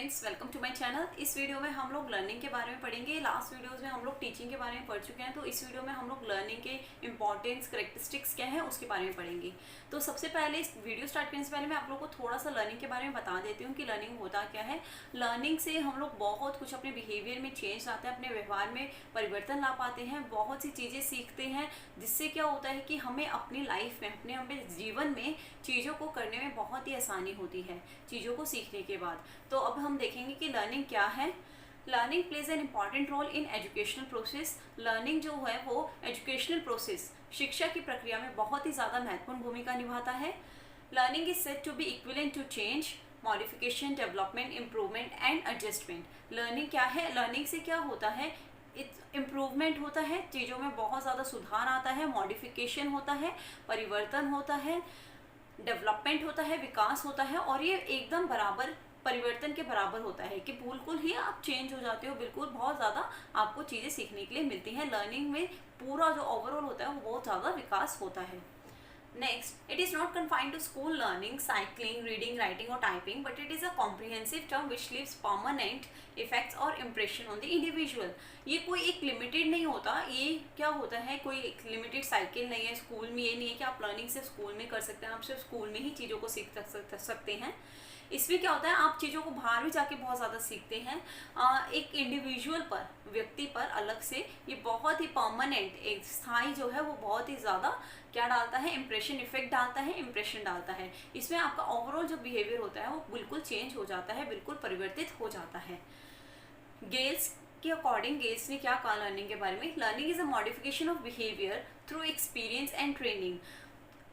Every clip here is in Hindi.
Friends, welcome to my channel. इस वीडियो में हम लोग लर्निंग के बारे में पढ़ेंगे। लास्ट वीडियोस में हम लोग टीचिंग के बारे में पढ़ चुके हैं, तो इस वीडियो में हम लोग लर्निंग के इंपॉर्टेंस, कैरेक्टरिस्टिक्स क्या है उसके बारे में पढ़ेंगे। तो सबसे पहले इस वीडियो स्टार्ट करने से पहले मैं आप लोगों को थोड़ा सा लर्निंग के बारे में बता देती हूँ कि लर्निंग होता क्या है। लर्निंग से हम लोग बहुत कुछ अपने बिहेवियर में चेंज लाते हैं, अपने व्यवहार में परिवर्तन ला पाते हैं, बहुत सी चीज़ें सीखते हैं, जिससे क्या होता है कि हमें अपनी लाइफ में, अपने जीवन में चीज़ों को करने में बहुत ही आसानी होती है चीज़ों को सीखने के बाद। तो अब हम देखेंगे कि लर्निंग क्या है। Learning plays an important role in educational process. Learning जो है वो एजुकेशनल प्रोसेस, शिक्षा की प्रक्रिया में बहुत ही ज़्यादा महत्वपूर्ण भूमिका निभाता है। Learning is said to be equivalent to change, modification, development, improvement and adjustment. Learning क्या है? लर्निंग से क्या होता है? इम्प्रूवमेंट होता है, चीज़ों में बहुत ज़्यादा सुधार आता है, मॉडिफिकेशन होता है, परिवर्तन होता है, डेवलपमेंट होता है, विकास होता है, और ये एकदम बराबर परिवर्तन के बराबर होता है कि बिल्कुल ही आप चेंज हो जाते हो, बिल्कुल बहुत ज़्यादा आपको चीज़ें सीखने के लिए मिलती हैं। लर्निंग में पूरा जो ओवरऑल होता है वो बहुत ज़्यादा विकास होता है। Next, it is not confined to school learning, cycling, reading, writing or typing, but it is a comprehensive term which leaves permanent effects or impression on the individual. ये कोई एक लिमिटेड नहीं होता, ये क्या होता है, कोई एक लिमिटेड साइकिल नहीं है स्कूल में। ये नहीं है कि आप लर्निंग सिर्फ स्कूल में कर सकते हैं, आप सिर्फ स्कूल में ही चीज़ों को सीख सकते हैं। इसमें क्या होता है, आप चीज़ों को बाहर भी जाके बहुत ज़्यादा सीखते हैं। एक इंडिविजुअल पर, व्यक्ति पर अलग से ये बहुत ही परमानेंट, एक स्थायी जो है वो बहुत ही ज़्यादा क्या डालता है, इम्प्रेशन, इफेक्ट डालता है, इम्प्रेशन डालता है। इसमें आपका ओवरऑल जो बिहेवियर होता है वो बिल्कुल चेंज हो जाता है, बिल्कुल परिवर्तित हो जाता है। गेल्स के अकॉर्डिंग, गेल्स ने क्या कहा लर्निंग के बारे में? Learning is a modification of behaviour through experience and training.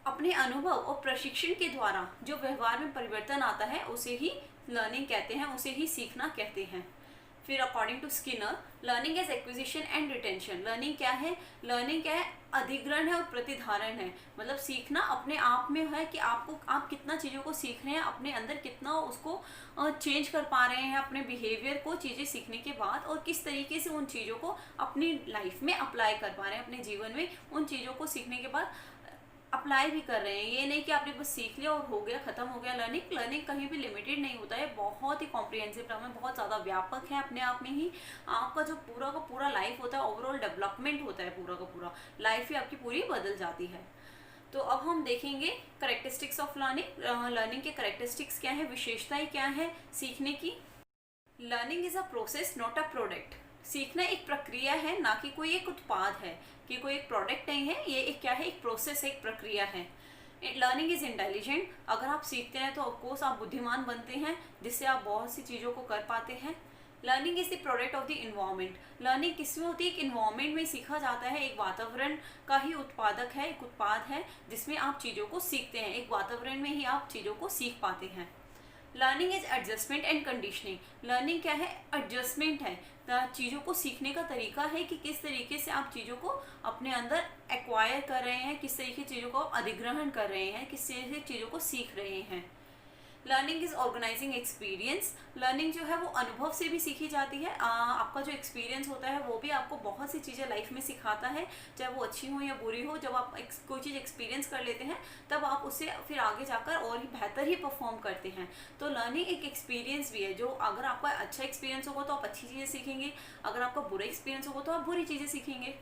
अपने अनुभव और प्रशिक्षण के द्वारा जो व्यवहार में परिवर्तन आता है उसे ही लर्निंग कहते हैं, उसे ही सीखना कहते हैं। फिर according to Skinner, learning as acquisition and retention. Learning क्या है? लर्निंग क्या है? अधिग्रहण है और प्रतिधारण है। मतलब सीखना अपने आप में है कि आप कितना चीज़ों को सीख रहे हैं, अपने अंदर कितना उसको चेंज कर पा रहे हैं अपने बिहेवियर को चीज़ें सीखने के बाद, और किस तरीके से उन चीज़ों को अपनी लाइफ में अप्लाई कर पा रहे हैं, अपने जीवन में उन चीज़ों को सीखने के बाद अप्लाई भी कर रहे हैं। ये नहीं कि आपने बस सीख लिया और हो गया, खत्म हो गया। लर्निंग कहीं भी लिमिटेड नहीं होता है, बहुत ही कॉम्प्रिहेंसिव टर्म है, बहुत ज़्यादा व्यापक है अपने आप में ही। आपका जो पूरा का पूरा लाइफ होता है, ओवरऑल डेवलपमेंट होता है, पूरा का पूरा लाइफ ही आपकी पूरी बदल जाती है। तो अब हम देखेंगे करेक्टरिस्टिक्स ऑफ लर्निंग। लर्निंग के करेक्टरिस्टिक्स क्या है, विशेषताएं क्या है सीखने की। Learning is a process not a product. सीखना एक प्रक्रिया है, ना कि कोई एक उत्पाद है, कि कोई एक प्रोडक्ट नहीं है। ये एक क्या है, एक प्रोसेस है, एक प्रक्रिया है। Learning is intelligent. अगर आप सीखते हैं तो ऑफकोर्स आप बुद्धिमान बनते हैं, जिससे आप बहुत सी चीज़ों को कर पाते हैं। Learning is the product of the environment. Learning किसमें होती है? एक इन्वायरमेंट में सीखा जाता है, एक वातावरण का ही उत्पादक है, एक उत्पाद है जिसमें आप चीज़ों को सीखते हैं, एक वातावरण में ही आप चीज़ों को सीख पाते हैं। Learning is adjustment and conditioning. Learning क्या है? एडजस्टमेंट है, चीज़ों को सीखने का तरीका है कि किस तरीके से आप चीज़ों को अपने अंदर एक्वायर कर रहे हैं, किस तरीके चीज़ों को अधिग्रहण कर रहे हैं, किस तरीके से चीज़ों को सीख रहे हैं। Learning is organising experience. Learning जो है वो अनुभव से भी सीखी जाती है। आपका जो एक्सपीरियंस होता है वो भी आपको बहुत सी चीज़ें लाइफ में सिखाता है, चाहे वो अच्छी हो या बुरी हो। जब आप कोई चीज़ एक्सपीरियंस कर लेते हैं तब आप उससे फिर आगे जाकर और ही बेहतर ही परफॉर्म करते हैं। तो लर्निंग एक एक्सपीरियंस भी है, जो अगर आपका अच्छा एक्सपीरियंस होगा तो आप अच्छी चीज़ें सीखेंगे, अगर आपका बुरा एक्सपीरियंस होगा तो आप बुरी चीज़ें सीखेंगे।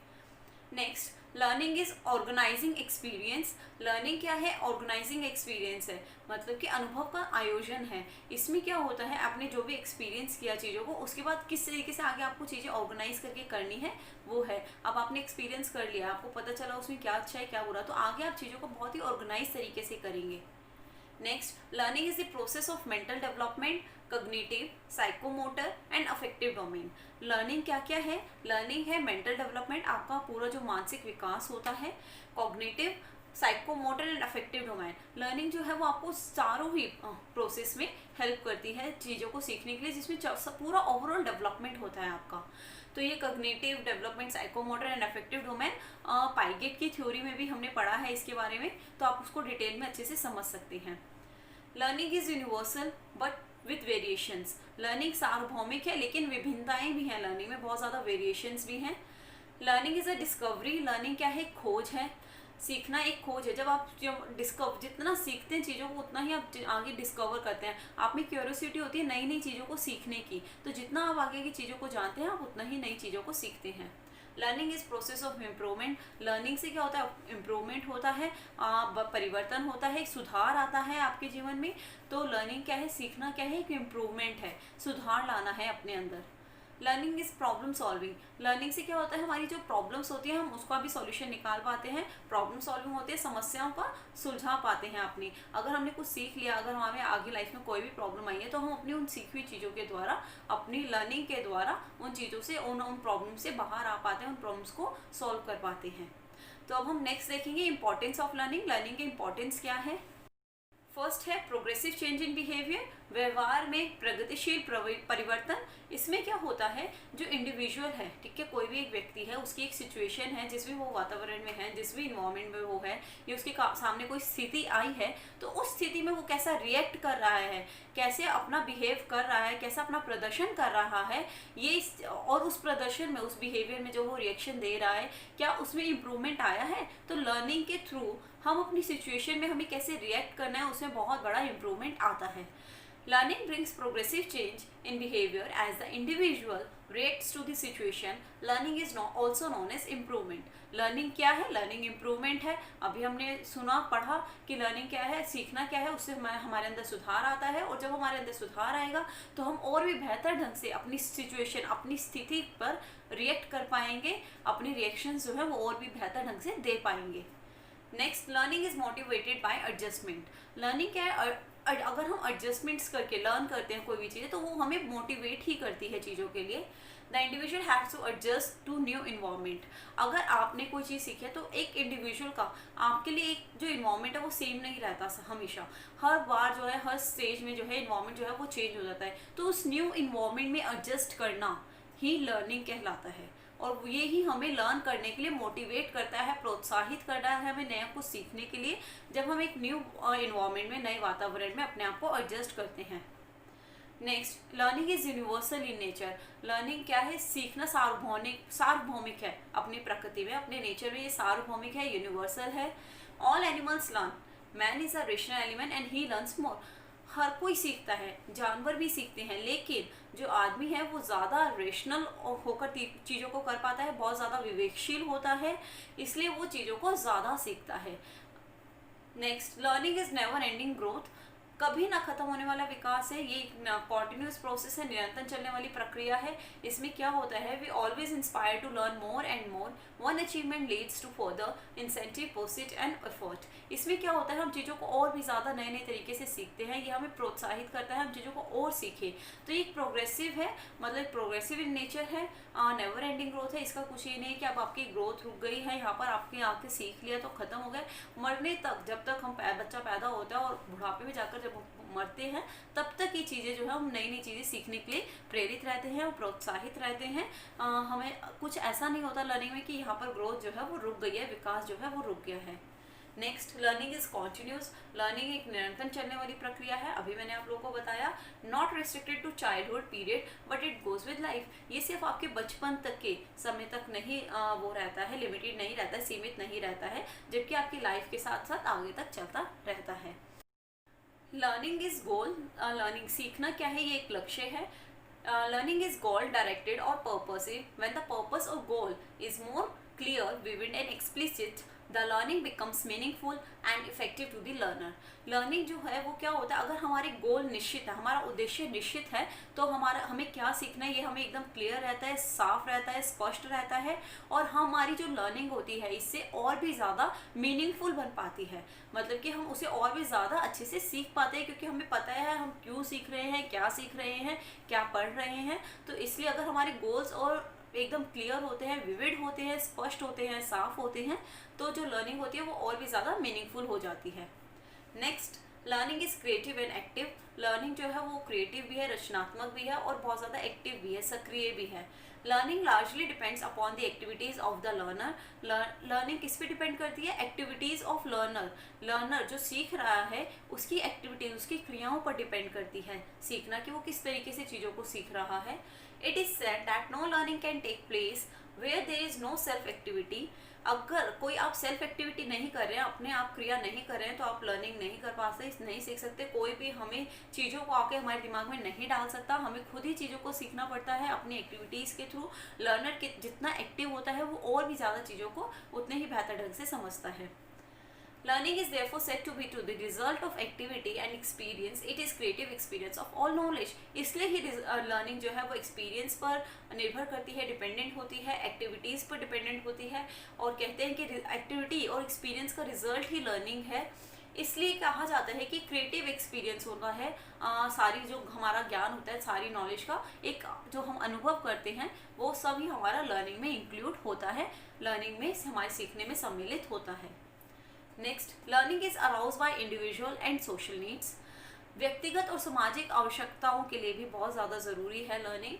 Next, learning is organising experience. Learning क्या है? ऑर्गेनाइजिंग एक्सपीरियंस है, मतलब कि अनुभव का आयोजन है। इसमें क्या होता है, आपने जो भी एक्सपीरियंस किया चीज़ों को, उसके बाद किस तरीके से आगे आपको चीज़ें ऑर्गेनाइज करके करनी है वो है। अब आपने एक्सपीरियंस कर लिया, आपको पता चला उसमें क्या अच्छा है क्या बुरा, तो आगे आप चीज़ों को बहुत ही ऑर्गेनाइज तरीके से करेंगे। Next, learning is the process of mental development, cognitive, psychomotor and affective domain. Learning क्या क्या है? लर्निंग है मेंटल डेवलपमेंट, आपका पूरा जो मानसिक विकास होता है। Cognitive, psychomotor and affective domain. Learning जो है वो आपको चारों ही प्रोसेस में हेल्प करती है चीज़ों को सीखने के लिए, जिसमें पूरा ओवरऑल डेवलपमेंट होता है आपका। तो ये cognitive, development, psychomotor and affective domain Piaget की थ्योरी में भी हमने पढ़ा है इसके बारे में, तो आप उसको डिटेल में अच्छे से समझ सकते हैं। Learning is universal but with variations. Learning सार्वभौमिक है लेकिन विभिन्नताएं भी हैं, लर्निंग में बहुत ज़्यादा वेरिएशंस भी हैं। Learning is a discovery. Learning क्या है? खोज है। सीखना एक खोज है। जब आप जितना सीखते हैं चीज़ों को उतना ही आप आगे डिस्कवर करते हैं। आप में क्यूरियोसिटी होती है नई नई चीज़ों को सीखने की, तो जितना आप आगे की चीज़ों को जानते हैं आप उतना ही नई चीज़ों को सीखते हैं। Learning is process of improvement. Learning से क्या होता है, इम्प्रूवमेंट होता है, परिवर्तन होता है, सुधार आता है आपके जीवन में। तो लर्निंग क्या है, सीखना क्या है, एक इम्प्रूवमेंट है, सुधार लाना है अपने अंदर। Learning is problem solving. Learning से क्या होता है, हमारी जो प्रॉब्लम्स होती हैं हम उसका भी सॉल्यूशन निकाल पाते हैं। प्रॉब्लम सॉल्विंग होती है, समस्याओं का सुलझा पाते हैं अपनी। अगर हमने कुछ सीख लिया, अगर हमें आगे लाइफ में कोई भी प्रॉब्लम आई है तो हम अपनी उन सीखी हुई चीज़ों के द्वारा, अपनी लर्निंग के द्वारा उन चीज़ों से, उन प्रॉब्लम से बाहर आ पाते हैं, उन प्रॉब्लम्स को सॉल्व कर पाते हैं। तो अब हम नेक्स्ट देखेंगे इंपॉर्टेंस ऑफ लर्निंग। लर्निंग की इंपॉर्टेंस क्या है। फर्स्ट है प्रोग्रेसिव चेंज इन बिहेवियर, व्यवहार में प्रगतिशील परिवर्तन। इसमें क्या होता है, जो इंडिविजुअल है, ठीक है, कोई भी एक व्यक्ति है, उसकी एक सिचुएशन है, जिस भी वो वातावरण में है, जिस भी इन्वायरमेंट में वो है, या उसके सामने कोई स्थिति आई है, तो उस स्थिति में वो कैसा रिएक्ट कर रहा है, कैसे अपना बिहेव कर रहा है, कैसा अपना प्रदर्शन कर रहा है, ये और उस प्रदर्शन में, उस बिहेवियर में जो वो रिएक्शन दे रहा है, क्या उसमें इम्प्रूवमेंट आया है। तो लर्निंग के थ्रू हम अपनी सिचुएशन में हमें कैसे रिएक्ट करना है, उसमें बहुत बड़ा इम्प्रूवमेंट आता है। Learning brings progressive change in behavior as the individual reacts to the situation. Learning is also known as improvement. Learning क्या है, learning improvement है। अभी हमने सुना पढ़ा कि learning क्या है, सीखना क्या है, उससे हमारे अंदर सुधार आता है, और जब हमारे अंदर सुधार आएगा तो हम और भी बेहतर ढंग से अपनी सिचुएशन, अपनी स्थिति पर रिएक्ट कर पाएंगे, अपनी रिएक्शन जो है वो और भी बेहतर ढंग से दे पाएंगे। Next, learning is motivated by adjustment. Learning क्या है, अगर हम एडजस्टमेंट्स करके लर्न करते हैं कोई भी चीज़ तो वो हमें मोटिवेट ही करती है चीज़ों के लिए। The individual haves to adjust to new environment. अगर आपने कोई चीज़ सीखी है तो एक इंडिविजुअल का आपके लिए एक जो इन्वायरमेंट है वो सेम नहीं रहता हमेशा। हर बार जो है, हर स्टेज में जो है इन्वायरमेंट जो है वो चेंज हो जाता है। तो उस न्यू इन्वायरमेंट में एडजस्ट करना ही लर्निंग कहलाता है, और ये ही हमें लर्न करने के लिए मोटिवेट करता है, प्रोत्साहित करता है हमें नया कुछ सीखने के लिए, जब हम एक न्यू इन्वायरमेंट में, नए वातावरण में अपने आप को एडजस्ट करते हैं। Next, learning is universal in nature. Learning क्या है, सीखना सार्वभौमिक है अपनी प्रकृति में, अपने नेचर में ये सार्वभौमिक है, यूनिवर्सल है। All animals learn, man is a rational element and he learns more. हर कोई सीखता है, जानवर भी सीखते हैं, लेकिन जो आदमी है वो ज़्यादा रेशनल होकर चीज़ों को कर पाता है, बहुत ज़्यादा विवेकशील होता है, इसलिए वो चीज़ों को ज़्यादा सीखता है। Next, learning is never ending growth. कभी ना खत्म होने वाला विकास है, ये कॉन्टिन्यूस प्रोसेस है, निरंतर चलने वाली प्रक्रिया है। इसमें क्या होता है, we always inspire to learn more and more, one achievement leads to further incentive persist and effort. इसमें क्या होता है, हम चीज़ों को और भी ज़्यादा नए नए तरीके से सीखते हैं, ये हमें प्रोत्साहित करता है हम चीज़ों को और सीखें। तो ये प्रोग्रेसिव है, मतलब प्रोग्रेसिव इन नेचर है, नेवर एंडिंग ग्रोथ है। इसका कुछ ये नहीं कि अब आपकी ग्रोथ रुक गई है, यहाँ पर आपके आके सीख लिया तो ख़त्म हो गया। मरने तक, जब तक हम बच्चा पैदा होता है और बुढ़ापे में जाकर जब मरते हैं, तब तक ये चीज़ें जो है, हम नई नई चीज़ें सीखने के लिए प्रेरित रहते हैं और प्रोत्साहित रहते हैं। हमें कुछ ऐसा नहीं होता लर्निंग में कि यहाँ पर ग्रोथ जो है वो रुक गई है, विकास जो है वो रुक गया है। Next, learning is continuous. Learning एक निरंतर चलने वाली प्रक्रिया है। अभी मैंने आप लोगों को बताया, not restricted to childhood period but it goes with life. ये सिर्फ आपके बचपन तक के समय तक नहीं वो रहता है, लिमिटेड नहीं रहता है, सीमित नहीं रहता है, जबकि आपकी लाइफ के साथ साथ आगे तक चलता रहता है। Learning is goal. लर्निंग सीखना क्या है, ये एक लक्ष्य है। लर्निंग इज गोल डायरेक्टेड और पर्पसिव। व्हेन द पर्पस और goal is more clear, vivid and explicit, the learning becomes meaningful and effective to the learner. Learning जो है वो क्या होता है, अगर हमारे गोल निश्चित है, हमारा उद्देश्य निश्चित है, तो हमें क्या सीखना है ये हमें एकदम क्लियर रहता है, साफ रहता है, स्पष्ट रहता है, और हमारी जो लर्निंग होती है इससे और भी ज़्यादा मीनिंगफुल बन पाती है। मतलब कि हम उसे और भी ज़्यादा अच्छे से सीख पाते हैं, क्योंकि हमें पता है हम क्यों सीख रहे हैं, क्या सीख रहे हैं, क्या पढ़ रहे हैं। तो इसलिए अगर हमारे गोल्स और एकदम क्लियर होते हैं, विविड होते हैं, स्पष्ट होते हैं, साफ होते हैं, तो जो लर्निंग होती है वो और भी ज़्यादा मीनिंगफुल हो जाती है। Next, learning is creative and active. Learning जो है वो क्रिएटिव भी है, रचनात्मक भी है, और बहुत ज़्यादा एक्टिव भी है, सक्रिय भी है। Learning largely depends upon the activities of the learner. Learning किस पे डिपेंड करती है, एक्टिविटीज़ ऑफ लर्नर। लर्नर जो सीख रहा है उसकी एक्टिविटीज, उसकी क्रियाओं पर डिपेंड करती है सीखना, कि वो किस तरीके से चीज़ों को सीख रहा है। It is said that no learning can take place where there is no self activity. अगर कोई आप सेल्फ एक्टिविटी नहीं कर रहे हैं, अपने आप क्रिया नहीं कर रहे हैं, तो आप लर्निंग नहीं कर पाते, नहीं सीख सकते। कोई भी हमें चीज़ों को आके हमारे दिमाग में नहीं डाल सकता, हमें खुद ही चीज़ों को सीखना पड़ता है अपनी एक्टिविटीज़ के थ्रू। लर्नर के जितना एक्टिव होता है वो और भी ज़्यादा चीज़ों को उतने ही बेहतर ढंग से समझता है। Learning is therefore said to be to the result of activity and experience. It is creative experience of all knowledge. इसलिए ही लर्निंग जो है वो एक्सपीरियंस पर निर्भर करती है, डिपेंडेंट होती है, एक्टिविटीज़ पर डिपेंडेंट होती है। और कहते हैं कि एक्टिविटी और एक्सपीरियंस का रिजल्ट ही लर्निंग है। इसलिए कहा जाता है कि क्रिएटिव एक्सपीरियंस होता है सारी जो हमारा ज्ञान होता है, सारी नॉलेज का एक जो हम अनुभव करते हैं वो सभी हमारा लर्निंग में इंक्लूड होता है, लर्निंग में हमारे सीखने में सम्मिलित होता है। Next, learning is arouse by individual and social needs. व्यक्तिगत और सामाजिक आवश्यकताओं के लिए भी बहुत ज़्यादा ज़रूरी है learning.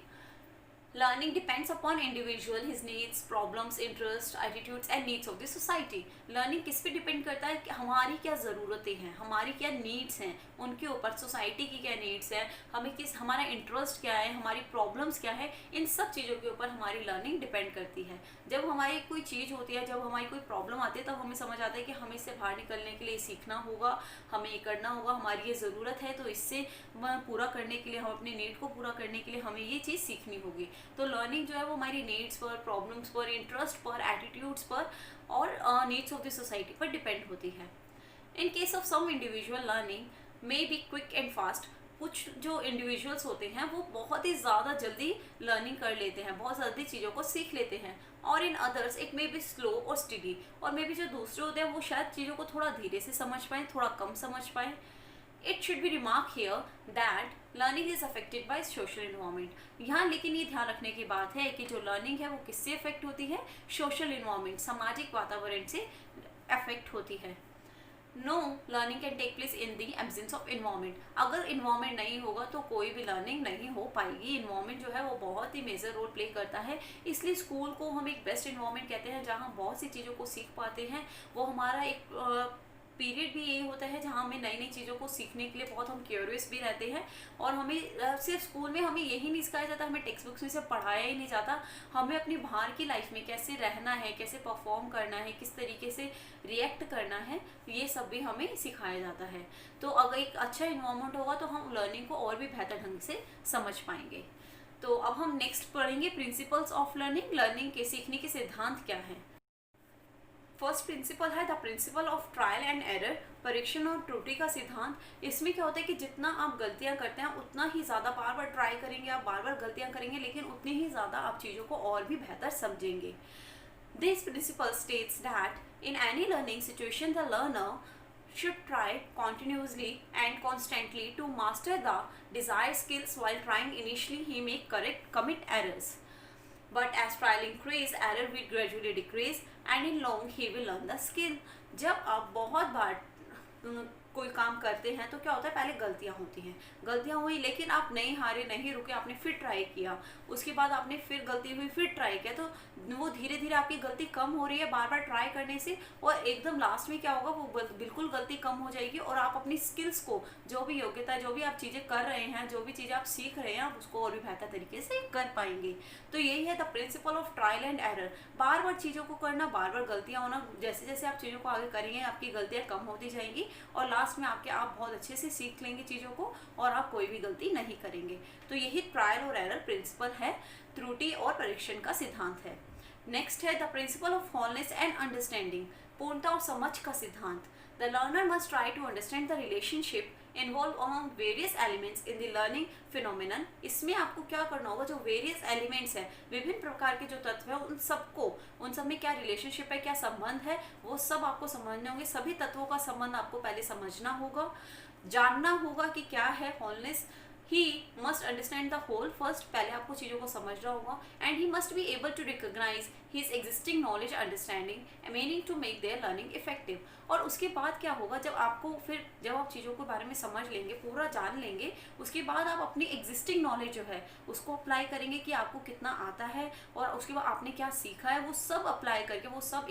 Learning depends upon individual, his needs, problems, interests, attitudes and needs of the society. Learning किस पे डिपेंड करता है कि हमारी क्या ज़रूरतें हैं, हमारी क्या नीड्स हैं, उनके ऊपर सोसाइटी की क्या नीड्स है, हमें हमारा इंटरेस्ट क्या है, हमारी प्रॉब्लम्स क्या है, इन सब चीज़ों के ऊपर हमारी लर्निंग डिपेंड करती है। जब हमारी कोई चीज़ होती है, जब हमारी कोई प्रॉब्लम आती है, तब हमें समझ आता है कि हमें इससे बाहर निकलने के लिए सीखना होगा, हमें ये करना होगा, हमारी ये ज़रूरत है, तो इससे पूरा करने के लिए, हम अपने नीड को पूरा करने के लिए हमें ये चीज़ सीखनी होगी। तो लर्निंग जो है वो हमारी नीड्स पर, प्रॉब्लम्स पर, इंटरेस्ट पर, एटीट्यूड्स पर और नीड्स ऑफ द सोसाइटी पर डिपेंड होती है। In case of some individual learning may be quick and fast. कुछ जो इंडिविजुअल्स होते हैं वो बहुत ही ज़्यादा जल्दी लर्निंग कर लेते हैं, बहुत जल्दी चीज़ों को सीख लेते हैं। और in others it may be slow और स्टडी। और मे बी जो दूसरे होते हैं वो शायद चीज़ों को थोड़ा धीरे से समझ पाएँ, थोड़ा कम समझ पाएँ। It should be remarked here that learning is affected by social environment. यहाँ लेकिन ये ध्यान रखने की बात है कि जो लर्निंग है वो किससे अफेक्ट होती है, सोशल इन्वायरमेंट, सामाजिक वातावरण से अफेक्ट होती है। No learning can take place in the absence of environment. अगर इन्वायरमेंट नहीं होगा तो कोई भी लर्निंग नहीं हो पाएगी। इन्वायरमेंट जो है वो बहुत ही मेजर रोल प्ले करता है। इसलिए स्कूल को हम एक बेस्ट इन्वायरमेंट कहते हैं जहाँ बहुत सी चीज़ों को सीख पाते हैं। वो हमारा एक पीरियड भी यही होता है जहाँ हमें नई नई चीज़ों को सीखने के लिए बहुत हम क्यूरियस भी रहते हैं। और हमें सिर्फ स्कूल में हमें यही नहीं सिखाया जाता, हमें टेक्स्ट बुक्स में से पढ़ाया ही नहीं जाता, हमें अपनी बाहर की लाइफ में कैसे रहना है, कैसे परफॉर्म करना है, किस तरीके से रिएक्ट करना है, ये सब भी हमें सिखाया जाता है। तो अगर एक अच्छा इन्वायरमेंट होगा तो हम लर्निंग को और भी बेहतर ढंग से समझ पाएंगे। तो अब हम नेक्स्ट पढ़ेंगे प्रिंसिपल्स ऑफ लर्निंग। लर्निंग के सीखने के सिद्धांत क्या हैं। फर्स्ट प्रिंसिपल है the principle of trial and error, परीक्षण और त्रुटि का सिद्धांत। इसमें क्या होता है कि जितना आप गलतियां करते हैं उतना ही ज़्यादा बार बार ट्राई करेंगे, आप बार बार गलतियां करेंगे, लेकिन उतनी ही ज़्यादा आप चीज़ों को और भी बेहतर समझेंगे। This principle states that in any learning situation the learner should try continuously and constantly to master the desired skills. While trying initially he may commit errors, but as trial increase error will gradually decrease and in long he will learn the skill. जब आप बहुत बार कोई काम करते हैं तो क्या होता है, पहले गलतियां होती हैं, गलतियां हुई लेकिन आप नहीं हारे, नहीं रुके, आपने फिर ट्राई किया, उसके बाद आपने फिर गलती हुई, फिर ट्राई किया, तो वो धीरे धीरे आपकी गलती कम हो रही है बार बार ट्राई करने से। और एकदम लास्ट में क्या होगा, वो बिल्कुल गलती कम हो जाएगी और आप अपनी स्किल्स को, जो भी योग्यता, जो भी आप चीज़ें कर रहे हैं, जो भी चीज़ें आप सीख रहे हैं, आप उसको और भी बेहतर तरीके से कर पाएंगे। तो यही है the principle of trial and error. बार बार चीज़ों को करना, बार बार गलतियाँ होना, जैसे जैसे आप चीज़ों को आगे करेंगे आपकी गलतियाँ कम होती जाएंगी और लास्ट में आप बहुत अच्छे से सीख लेंगे चीज़ों को और आप कोई भी गलती नहीं करेंगे। तो यही ट्रायल और एरर प्रिंसिपल है, त्रुटि और परीक्षण का सिद्धांत है। नेक्स्ट है the principle of wholeness and understanding, पूर्णता और समझ का सिद्धांत। The learner must try to understand the relationship involve among various elements in the learning phenomenon. इसमें आपको क्या करना होगा, जो वेरियस एलिमेंट्स हैं, विभिन्न प्रकार के जो तत्व हैं, उन सब में क्या रिलेशनशिप है, क्या संबंध है, वो सब आपको समझने होंगे। सभी तत्वों का संबंध आपको पहले समझना होगा, जानना होगा कि क्या है wholeness. He must understand the whole first, पहले आपको चीज़ों को समझना होगा। And he must be able to recognise his existing knowledge understanding meaning to make their learning effective. और उसके बाद क्या होगा, जब आप चीज़ों के बारे में समझ लेंगे, पूरा जान लेंगे, उसके बाद आप अपनी एग्जिस्टिंग नॉलेज जो है उसको अप्लाई करेंगे कि आपको कितना आता है और उसके बाद आपने क्या सीखा है, वो सब अप्लाई करके, वो सब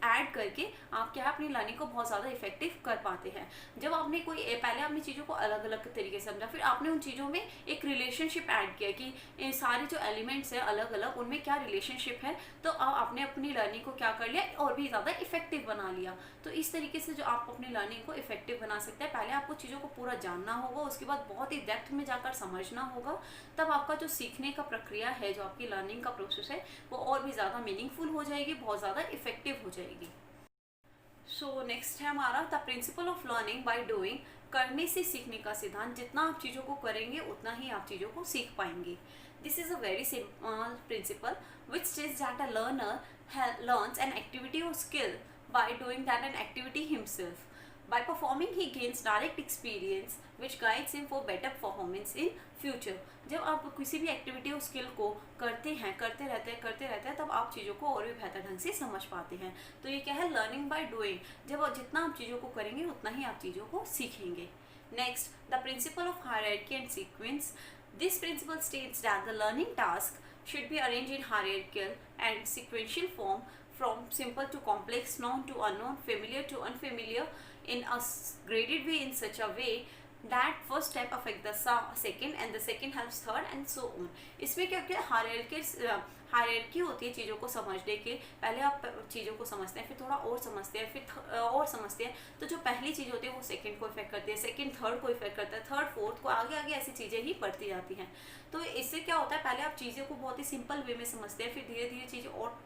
ऐड करके आप क्या है अपनी लर्निंग को बहुत ज़्यादा इफेक्टिव कर पाते हैं। जब आपने पहले आपने चीज़ों को अलग अलग तरीके से समझा, फिर आपने उन चीज़ों में एक रिलेशनशिप ऐड किया कि इन सारे जो एलिमेंट्स हैं अलग अलग उनमें क्या रिलेशनशिप है, तो आपने अपनी लर्निंग को क्या कर लिया और भी ज़्यादा इफेक्टिव बना लिया। तो इस तरीके से जो आप अपनी लर्निंग को इफेक्टिव बना सकते हैं, पहले आपको चीज़ों को पूरा जानना होगा, उसके बाद बहुत ही डेप्थ में जाकर समझना होगा, तब आपका जो सीखने का प्रक्रिया है, जो आपकी लर्निंग का प्रोसेस है, वो और भी ज़्यादा मीनिंगफुल हो जाएगी, बहुत ज़्यादा इफेक्टिव हो जाएगी। सो नेक्स्ट है हमारा the principle of learning by doing. करने से सीखने का सिद्धांत, जितना आप चीज़ों को करेंगे उतना ही आप चीज़ों को सीख पाएंगे। This is a very simple principal which states that a learner learns an activity or skill by doing that an activity himself. By performing he gains direct experience which guides him for better performance in future. जब आप किसी भी एक्टिविटी और स्किल को करते रहते हैं तब आप चीज़ों को और भी बेहतर ढंग से समझ पाते हैं। तो ये क्या है, लर्निंग बाय डूइंग। जब जितना आप चीज़ों को करेंगे उतना ही आप चीज़ों को सीखेंगे। Next, the principle of hierarchy and sequence. This principle states that the learning task should be arranged in hierarchical and sequential form from simple to complex, known to unknown, familiar to unfamiliar, in a graded way in such a way that first step affect the second and the second helps third and so on. इसमें क्या क्या हायरार्की होती है चीज़ों को समझने के। पहले आप चीज़ों को समझते हैं, फिर थोड़ा और समझते हैं, फिर और समझते हैं, तो जो पहली चीज़ होती है वो सेकंड को इफेक्ट करती है, सेकंड थर्ड को इफेक्ट करता है, थर्ड फोर्थ को, आगे आगे ऐसी चीज़ें ही बढ़ती जाती हैं। तो इससे क्या होता है, पहले आप चीज़ों को बहुत ही सिंपल वे में समझते हैं, फिर धीरे धीरे चीज़ें और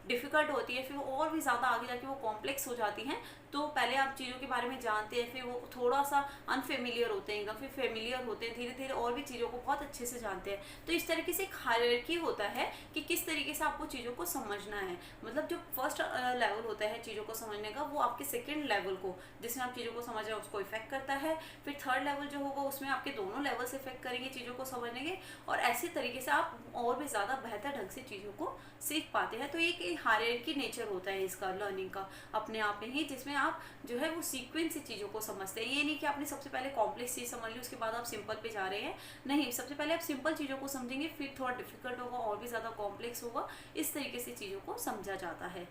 डिफ़िकल्ट होती है, फिर वो और भी ज़्यादा आगे जाके वो कॉम्प्लेक्स हो जाती हैं। तो पहले आप चीज़ों के बारे में जानते हैं, फिर वो थोड़ा सा अनफेमिलियर होते हैं, फिर फेमिलियर होते हैं, धीरे धीरे और भी चीज़ों को बहुत अच्छे से जानते हैं। तो इस तरीके से एक हायरार्की होता है कि किस तरीके से आपको चीज़ों को समझना है। मतलब जो फर्स्ट लेवल होता है चीज़ों को समझने का, वो आपके सेकेंड लेवल को, जिसमें आप चीज़ों को समझ रहे हो, उसको इफेक्ट करता है। फिर थर्ड लेवल जो होगा उसमें आपके दोनों लेवल से इफेक्ट करेंगे चीज़ों को समझने के, और ऐसे तरीके से आप और भी ज़्यादा बेहतर ढंग से चीज़ों को सीख पाते हैं। तो एक हायरार्की नेचर होता है इसका लर्निंग का अपने आप में ही, जिसमें आप जो है वो सीक्वेंस से चीज़ों को समझते हैं। ये नहीं कि आपने सबसे पहले कॉम्प्लेक्स चीज़ समझ ली उसके बाद आप सिंपल पे जा रहे हैं, नहीं, सबसे पहले आप सिंपल चीज़ों को समझेंगे, फिर थोड़ा डिफिकल्ट होगा और भी ज़्यादा कॉम्प्लेक्स होगा, इस तरीके से चीज़ों को समझा जाता है।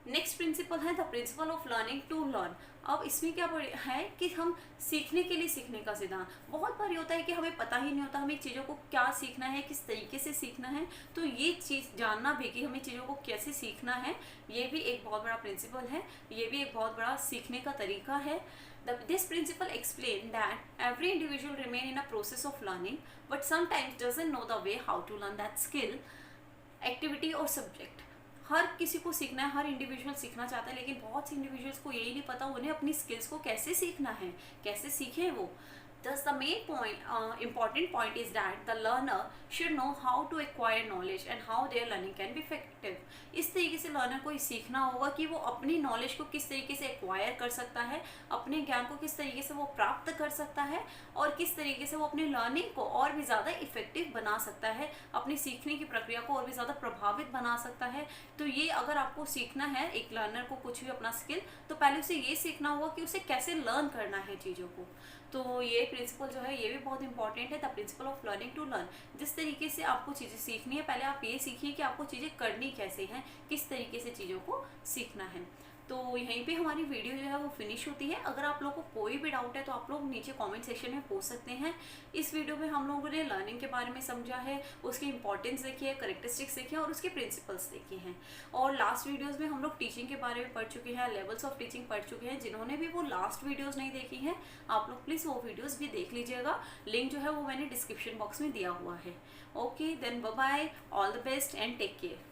नेक्स्ट प्रिंसिपल है the principle of learning to learn. अब इसमें क्या है कि हम सीखने के लिए सीखने का सिद्धांत। बहुत बार होता है कि हमें पता ही नहीं होता हमें चीज़ों को क्या सीखना है, किस तरीके से सीखना है। तो ये चीज़ जानना भी कि हमें चीज़ों को कैसे सीखना है, ये भी एक बहुत बड़ा प्रिंसिपल है, ये भी एक बहुत बड़ा सीखने का तरीका है। This principle explains that every individual remain in a process of learning, but sometimes doesn't know the way how to learn that skill, activity or subject. हर किसी को सीखना है, हर इंडिविजुअल सीखना चाहता है, लेकिन बहुत से इंडिविजुअल्स को यही नहीं पता उन्हें अपनी स्किल्स को कैसे सीखना है, कैसे सीखें वो। Thus, the main important point is that the learner should know how to acquire knowledge and how their learning can be effective. इस तरीके से लर्नर को सीखना होगा कि वो अपनी नॉलेज को किस तरीके से एक्वायर कर सकता है, अपने ज्ञान को किस तरीके से वो प्राप्त कर सकता है, और किस तरीके से वो अपनी लर्निंग को और भी ज़्यादा इफेक्टिव बना सकता है, अपनी सीखने की प्रक्रिया को और भी ज़्यादा प्रभावित बना सकता है। तो ये अगर आपको सीखना है एक लर्नर को कुछ भी अपना स्किल, तो पहले उसे ये सीखना होगा कि उसे कैसे लर्न करना है चीज़ों को। तो ये प्रिंसिपल जो है ये भी बहुत इंपॉर्टेंट है, the principle of learning to learn. जिस तरीके से आपको चीज़ें सीखनी है, पहले आप ये सीखिए कि आपको चीज़ें करनी कैसे हैं, किस तरीके से चीज़ों को सीखना है। तो यहीं पे हमारी वीडियो जो है वो फिनिश होती है। अगर आप लोगों को कोई भी डाउट है तो आप लोग नीचे कमेंट सेक्शन में पूछ सकते हैं। इस वीडियो में हम लोगों ने लर्निंग के बारे में समझा है, उसकी इंपॉर्टेंस देखी है, करेक्टरिस्टिक्स देखी है और उसके प्रिंसिपल्स देखे हैं। और लास्ट वीडियोज़ में हम लोग टीचिंग के बारे में पढ़ चुके हैं, लेवल्स ऑफ टीचिंग पढ़ चुके हैं। जिन्होंने भी वो लास्ट वीडियोज़ नहीं देखी हैं, आप लोग प्लीज़ वो वीडियोज़ भी देख लीजिएगा। लिंक जो है वो मैंने डिस्क्रिप्शन बॉक्स में दिया हुआ है। Okay then bye bye, all the best and take care.